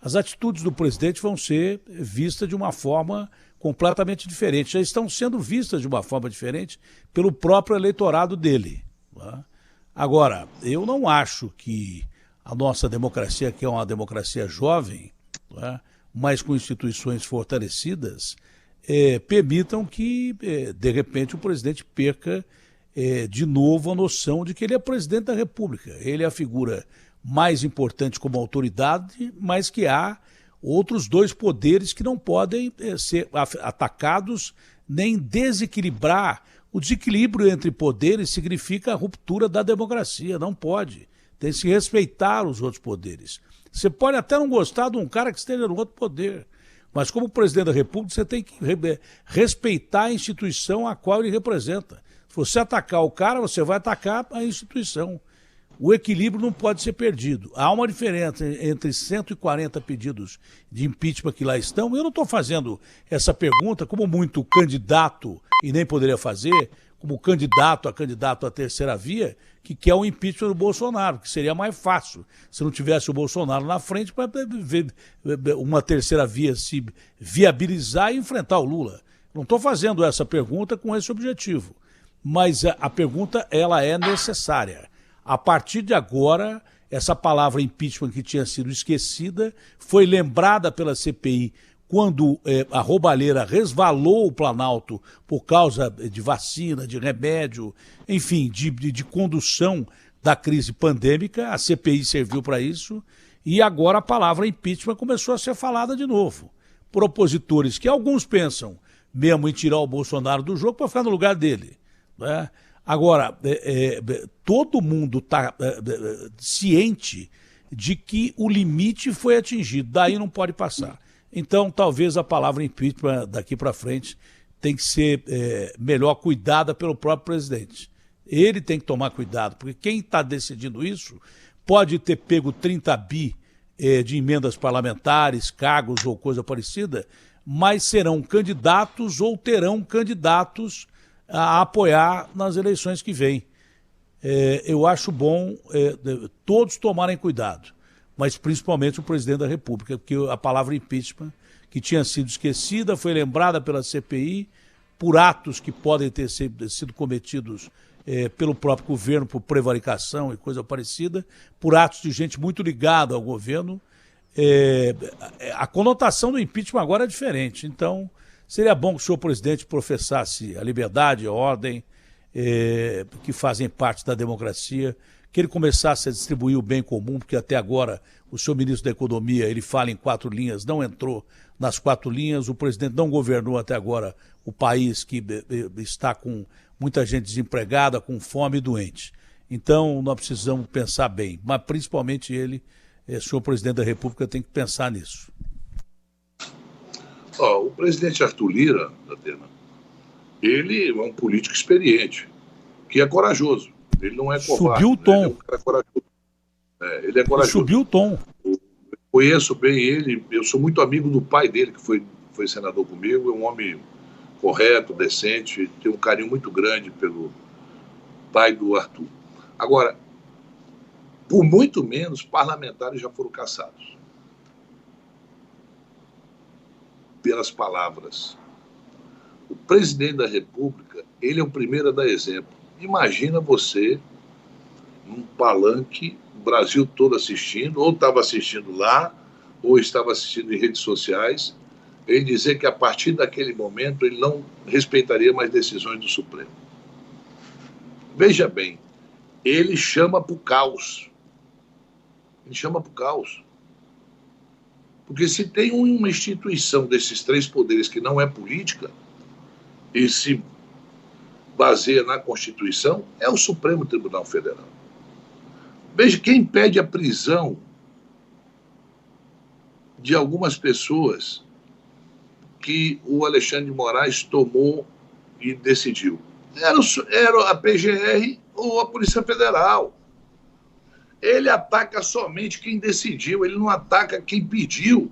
as atitudes do presidente vão ser vistas de uma forma completamente diferente. Já estão sendo vistas de uma forma diferente pelo próprio eleitorado dele. Agora, eu não acho que a nossa democracia, que é uma democracia jovem, mas com instituições fortalecidas, permitam que, de repente, o presidente perca de novo a noção de que ele é presidente da República. Ele é a figura mais importante como autoridade, mas que há outros dois poderes que não podem ser atacados nem desequilibrar. O desequilíbrio entre poderes significa a ruptura da democracia, não pode. Tem que se respeitar os outros poderes. Você pode até não gostar de um cara que esteja no outro poder, mas como presidente da República você tem que respeitar a instituição a qual ele representa. Se você atacar o cara, você vai atacar a instituição. O equilíbrio não pode ser perdido. Há uma diferença entre 140 pedidos de impeachment que lá estão. Eu não estou fazendo essa pergunta como muito candidato, e nem poderia fazer, como candidato à terceira via, que quer o impeachment do Bolsonaro, que seria mais fácil se não tivesse o Bolsonaro na frente para ver uma terceira via se viabilizar e enfrentar o Lula. Não estou fazendo essa pergunta com esse objetivo, mas a pergunta ela é necessária. A partir de agora, essa palavra impeachment que tinha sido esquecida foi lembrada pela CPI quando a roubalheira resvalou o Planalto por causa de vacina, de remédio, enfim, de condução da crise pandêmica. A CPI serviu para isso e agora a palavra impeachment começou a ser falada de novo por opositores que alguns pensam mesmo em tirar o Bolsonaro do jogo para ficar no lugar dele, né? Agora, todo mundo está ciente de que o limite foi atingido, daí não pode passar. Então, talvez a palavra impeachment daqui para frente tem que ser melhor cuidada pelo próprio presidente. Ele tem que tomar cuidado, porque quem está decidindo isso pode ter pego 30 bi de emendas parlamentares, cargos ou coisa parecida, mas serão candidatos ou terão candidatos a apoiar nas eleições que vêm. Eu acho bom todos tomarem cuidado, mas principalmente o presidente da República, porque a palavra impeachment, que tinha sido esquecida, foi lembrada pela CPI por atos que podem ter sido cometidos pelo próprio governo, por prevaricação e coisa parecida, por atos de gente muito ligada ao governo. A conotação do impeachment agora é diferente, então seria bom que o senhor presidente professasse a liberdade, a ordem, que fazem parte da democracia, que ele começasse a distribuir o bem comum, porque até agora o seu ministro da Economia, ele fala em 4 linhas, não entrou nas 4 linhas, o presidente não governou até agora o país que está com muita gente desempregada, com fome e doente. Então, nós precisamos pensar bem, mas principalmente ele, senhor presidente da República, tem que pensar nisso. O presidente Arthur Lira, Datena, ele é um político experiente, que é corajoso. Ele não é covarde. Subiu o tom. Ele é um cara corajoso. Ele é corajoso. Subiu o tom. Eu conheço bem ele, eu sou muito amigo do pai dele, que foi senador comigo, é um homem correto, decente, tem um carinho muito grande pelo pai do Arthur. Agora, por muito menos, parlamentares já foram caçados. Pelas palavras. O presidente da República, ele é o primeiro a dar exemplo. Imagina você, num palanque, o Brasil todo assistindo, ou estava assistindo lá, ou estava assistindo em redes sociais, ele dizer que a partir daquele momento ele não respeitaria mais decisões do Supremo. Veja bem, ele chama para o caos. Ele chama para o caos. Porque se tem uma instituição desses 3 poderes que não é política e se baseia na Constituição, é o Supremo Tribunal Federal. Veja, quem pede a prisão de algumas pessoas que o Alexandre de Moraes tomou e decidiu. Era a PGR ou a Polícia Federal. Ele ataca somente quem decidiu, ele não ataca quem pediu.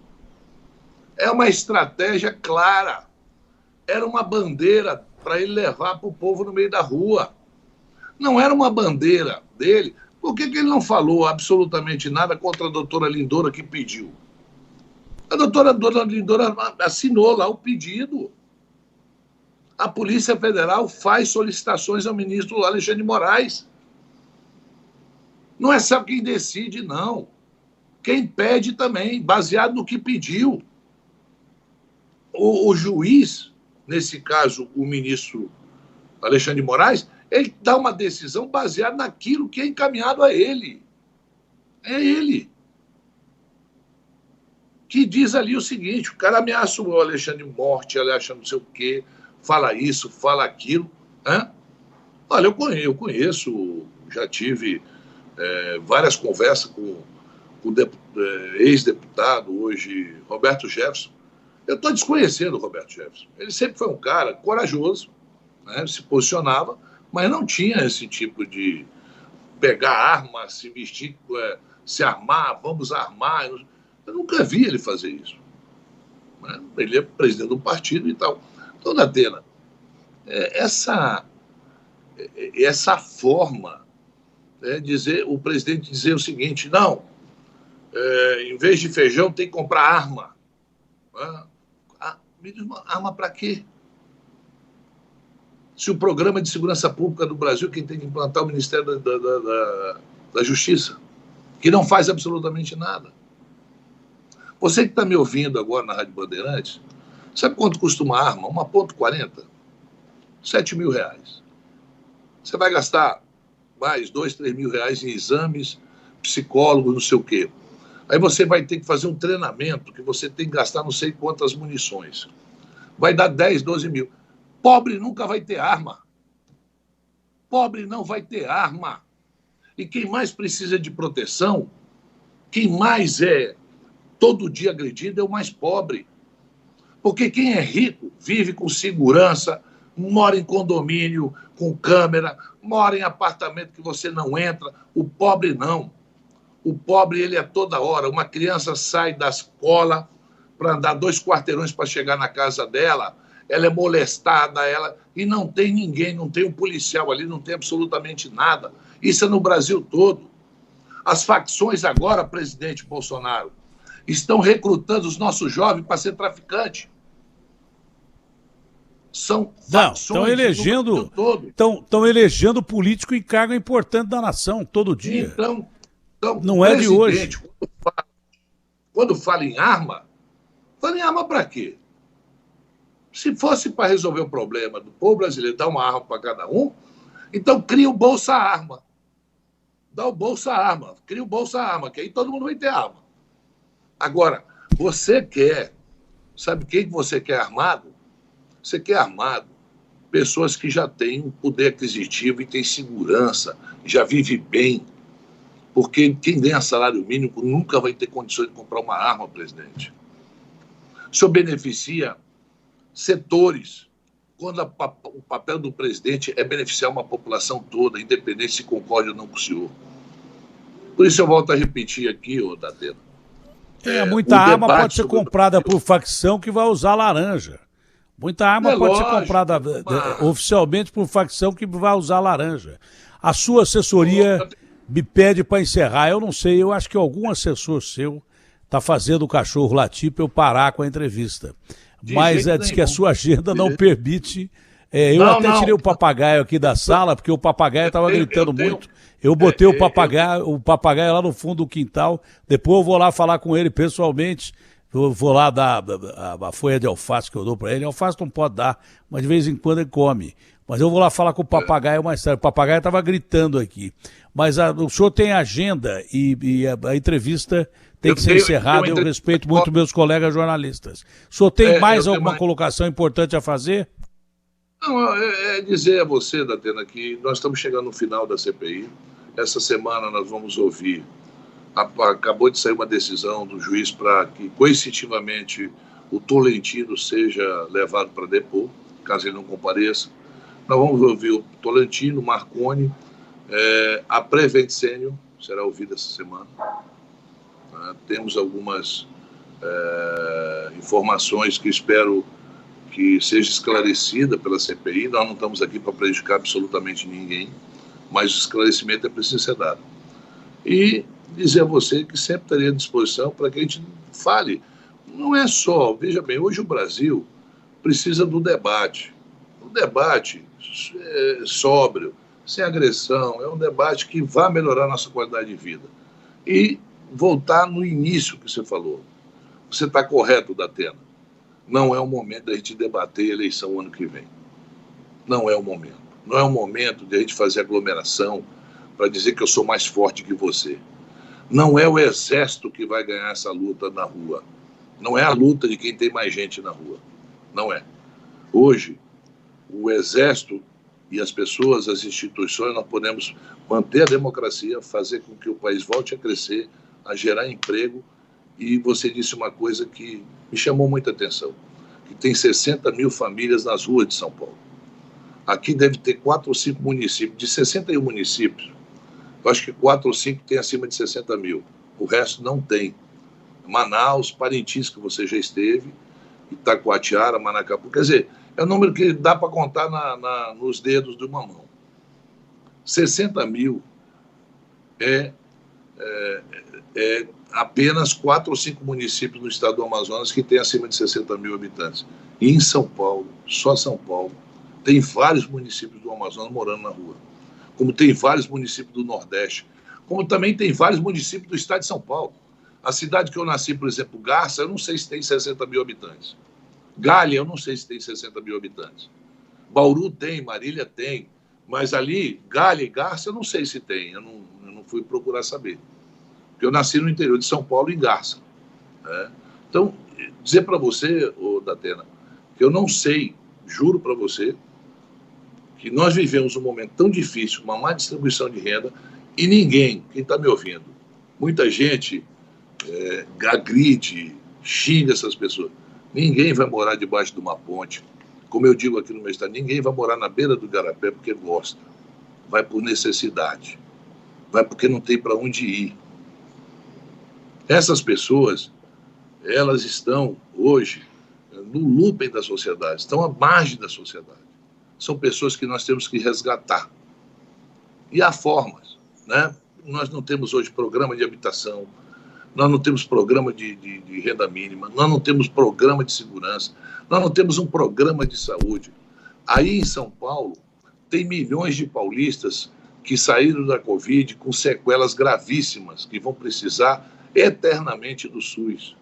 É uma estratégia clara. Era uma bandeira para ele levar para o povo no meio da rua. Não era uma bandeira dele. Por que ele não falou absolutamente nada contra a doutora Lindora que pediu? A doutora Lindora assinou lá o pedido. A Polícia Federal faz solicitações ao ministro Alexandre de Moraes. Não é só quem decide, não. Quem pede também, baseado no que pediu. O juiz, nesse caso o ministro Alexandre de Moraes, ele dá uma decisão baseada naquilo que é encaminhado a ele. É ele. Que diz ali o seguinte, o cara ameaça o Alexandre de morte, ameaça não sei o quê, fala isso, fala aquilo. Hein? Olha, eu conheço, já tive várias conversas com o ex-deputado, hoje, Roberto Jefferson. Eu estou desconhecendo o Roberto Jefferson. Ele sempre foi um cara corajoso, né? Se posicionava, mas não tinha esse tipo de pegar arma, se vestir, se armar, vamos armar. Eu nunca vi ele fazer isso. Né? Ele é presidente do partido e tal. Então, Datena, essa forma, o presidente dizer o seguinte, não, em vez de feijão tem que comprar arma. Me diz uma arma para quê? Se o Programa de Segurança Pública do Brasil, quem tem que implantar é o Ministério da Justiça, que não faz absolutamente nada. Você que está me ouvindo agora na Rádio Bandeirantes, sabe quanto custa uma arma? Uma .40? R$7.000. Você vai gastar mais R$2, R$3.000 em exames, psicólogos, não sei o quê. Aí você vai ter que fazer um treinamento, que você tem que gastar não sei quantas munições. Vai dar 10, 12 mil. Pobre nunca vai ter arma. Pobre não vai ter arma. E quem mais precisa de proteção, quem mais é todo dia agredido é o mais pobre. Porque quem é rico vive com segurança, mora em condomínio com câmera, mora em apartamento que você não entra. O pobre não. O pobre, ele é toda hora. Uma criança sai da escola para andar 2 quarteirões para chegar na casa dela, ela é molestada, e não tem ninguém, não tem um policial ali, não tem absolutamente nada. Isso é no Brasil todo. As facções agora, presidente Bolsonaro, estão recrutando os nossos jovens para ser traficante. São facções estão elegendo político em cargo importante da nação todo dia. Então não é de hoje. Quando fala em arma para quê? Se fosse para resolver o problema do povo brasileiro, dar uma arma para cada um, então cria o Bolsa Arma. dá o Bolsa Arma, cria o Bolsa Arma, que aí todo mundo vai ter arma. Agora, você quer, sabe quem você quer armado? Você quer armado pessoas que já têm um poder aquisitivo e têm segurança, já vive bem. Porque quem ganha salário mínimo nunca vai ter condições de comprar uma arma, presidente. O senhor beneficia setores, quando o papel do presidente é beneficiar uma população toda, independente se concorda ou não com o senhor. Por isso eu volto a repetir aqui, Datena. Muita arma pode ser comprada por facção que vai usar laranja. Muita arma pode ser comprada oficialmente por facção que vai usar laranja. A sua assessoria me pede para encerrar. Eu não sei, eu acho que algum assessor seu está fazendo o cachorro latir para eu parar com a entrevista. Mas diz que a sua agenda não permite. Eu até tirei o papagaio aqui da sala, porque o papagaio estava gritando muito. Eu botei o papagaio lá no fundo do quintal. Depois eu vou lá falar com ele pessoalmente. Eu vou lá dar a folha de alface que eu dou para ele. Alface não pode dar, mas de vez em quando ele come. Mas eu vou lá falar com o papagaio mais tarde. O papagaio estava gritando aqui. Mas o senhor tem agenda e a entrevista tem que ser encerrada. Eu respeito muito meus colegas jornalistas. O senhor tem mais alguma colocação importante a fazer? Não, é dizer a você, Datena, que nós estamos chegando no final da CPI. Essa semana nós vamos ouvir. Acabou de sair uma decisão do juiz para que, coercitivamente, o Tolentino seja levado para depor, caso ele não compareça. Nós vamos ouvir o Tolentino, Marconi, a Prevent Senior será ouvida essa semana. Temos algumas informações que espero que seja esclarecida pela CPI. Nós não estamos aqui para prejudicar absolutamente ninguém, mas o esclarecimento é preciso ser dado. E dizer a você que sempre estaria à disposição para que a gente fale. Não é só, veja bem, hoje o Brasil precisa do debate. Um debate sóbrio, sem agressão, é um debate que vai melhorar a nossa qualidade de vida. E voltar no início que você falou. Você está correto, Datena. Não é o momento da gente debater a eleição ano que vem. Não é o momento. Não é o momento de a gente fazer aglomeração para dizer que eu sou mais forte que você. Não é o exército que vai ganhar essa luta na rua. Não é a luta de quem tem mais gente na rua. Não é. Hoje, o exército e as pessoas, as instituições, nós podemos manter a democracia, fazer com que o país volte a crescer, a gerar emprego. E você disse uma coisa que me chamou muita atenção, que tem 60 mil famílias nas ruas de São Paulo. Aqui deve ter 4 ou 5 municípios, de 61 municípios, eu acho que 4 ou 5 tem acima de 60 mil. O resto não tem. Manaus, Parintins, que você já esteve, Itacoatiara, Manacapu. Quer dizer, é um número que dá para contar nos dedos de uma mão. 60 mil é apenas 4 ou 5 municípios no estado do Amazonas que tem acima de 60 mil habitantes. E em São Paulo, só São Paulo, tem vários municípios do Amazonas morando na rua. Como tem vários municípios do Nordeste, como também tem vários municípios do estado de São Paulo. A cidade que eu nasci, por exemplo, Garça, eu não sei se tem 60 mil habitantes. Galha, eu não sei se tem 60 mil habitantes. Bauru tem, Marília tem, mas ali, Galha e Garça, eu não sei se tem, eu não fui procurar saber. Porque eu nasci no interior de São Paulo, em Garça. Então, dizer para você, Datena, que eu não sei, juro para você, que nós vivemos um momento tão difícil, uma má distribuição de renda, e ninguém, quem está me ouvindo, muita gente agride, xinga essas pessoas. Ninguém vai morar debaixo de uma ponte. Como eu digo aqui no meu estado, ninguém vai morar na beira do Igarapé porque gosta. Vai por necessidade. Vai porque não tem para onde ir. Essas pessoas, elas estão hoje no looping da sociedade, estão à margem da sociedade. São pessoas que nós temos que resgatar. E há formas, né? Nós não temos hoje programa de habitação, nós não temos programa de renda mínima, nós não temos programa de segurança, nós não temos um programa de saúde. Aí em São Paulo, tem milhões de paulistas que saíram da Covid com sequelas gravíssimas, que vão precisar eternamente do SUS.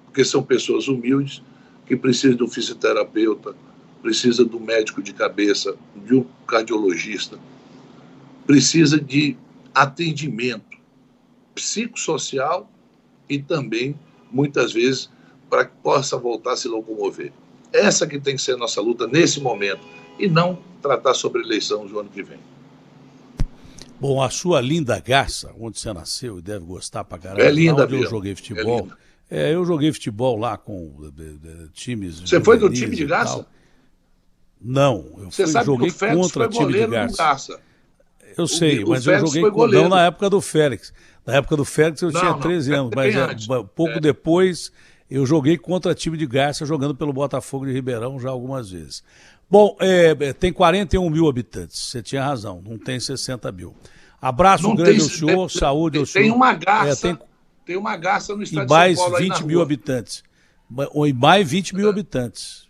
Porque são pessoas humildes que precisam de um fisioterapeuta, precisa do médico de cabeça, de um cardiologista, precisa de atendimento psicossocial e também, muitas vezes, para que possa voltar a se locomover. Essa que tem que ser a nossa luta nesse momento, e não tratar sobre a eleição do ano que vem. Bom, a sua linda Garça, onde você nasceu e deve gostar pra caramba, é linda, onde eu joguei futebol. Eu joguei futebol lá com times. Você foi do time de Garça? Não, joguei contra time de Garça. Eu sei, mas eu joguei não na época do Félix. Na época do Félix eu tinha 13 anos, mas pouco depois eu joguei contra time de Garça, jogando pelo Botafogo de Ribeirão já algumas vezes. Bom, tem 41 mil habitantes, você tinha razão, não tem 60 mil. Abraço grande ao senhor, saúde ao senhor. Tem uma Garça, tem uma Garça no estado de São Paulo. E mais 20 mil habitantes. E mais 20 mil habitantes.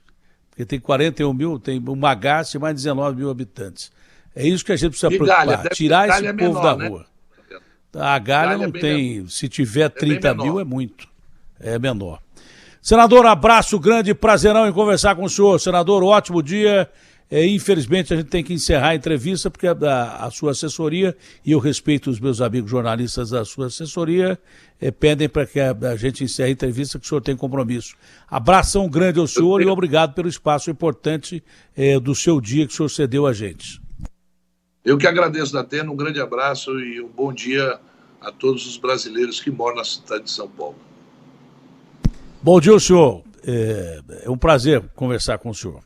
Porque tem 41 mil, tem uma Garça e mais 19 mil habitantes. É isso que a gente precisa preocupar, tirar esse povo da rua. A Galha não tem, se tiver 30 mil é muito, é menor. Senador, abraço grande, prazerão em conversar com o senhor. Senador, ótimo dia. Infelizmente a gente tem que encerrar a entrevista porque a sua assessoria, e eu respeito os meus amigos jornalistas da sua assessoria, pedem para que a gente encerre a entrevista, que o senhor tem compromisso. Abração grande ao senhor e obrigado pelo espaço importante do seu dia que o senhor cedeu a gente. Eu que agradeço, Datena, um grande abraço e um bom dia a todos os brasileiros que moram na cidade de São Paulo. Bom dia, senhor. É um prazer conversar com o senhor.